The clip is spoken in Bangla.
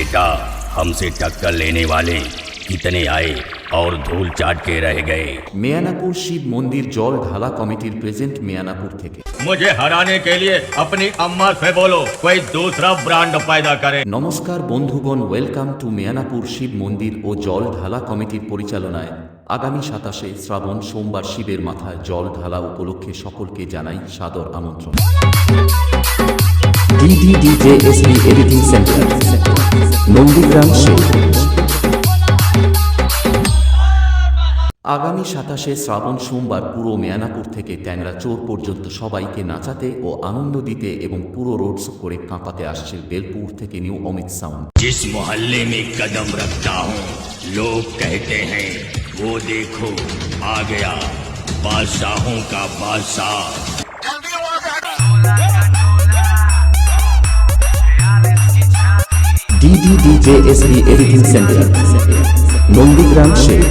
बेटा, हमसे टक्कर लेने वाले कितने आए और धूल चाट के रह गए। मियानापुर शिव मंदिर जल ढाला कमिटीर प्रेजेंट मियानापुर থেকে। मुझे हराने के लिए अपनी अम्मा से बोलो कोई दूसरा ब्रांड पैदा करे। নমস্কার বন্ধুগণ, ওয়েলকাম টু মিয়ানাপুর শিব মন্দির ও জল ঢালা কমিটির পরিচালনায় আগামী 27শে শ্রাবণ সোমবার শিবের মাথায় জল ঢালা উপলক্ষে সকলকে জানাই সাদর আমন্ত্রণ। DDDJSB editing centre, Nandigram Shiv. আগামী 27শে শ্রাবণ সোমবার পুরো মিয়ানাপুর থেকে ট্যাংরা চোর পর্যন্ত সবাইকে নাচাতে ও আনন্দ দিতে এবং পুরো রোড শো করে কাঁপাতে আসছে বেলপুর থেকে নিউ অমিত সাউন্ড। जिस मोहल्ले में कदम रखता हूँ लोग कहते हैं वो देखो आ गया बादशाहों का बादशाह। DDDJSB editing centre, Nandigram Shiva.